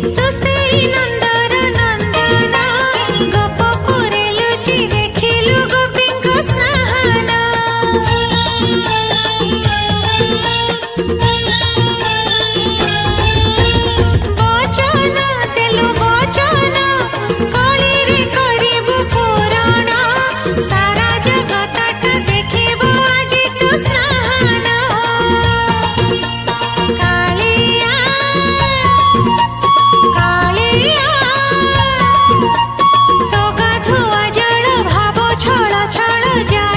तू सेई नंदर नंदन गोपपुरे लुचि देखिलु गोपींक स्नान वचन देलु वचन कलिरे करिबु पुराण सारा जगतट देखिबो आजि तू स्नान कालिया कालिया तो गाधुआ जल भाव छळ छळ जा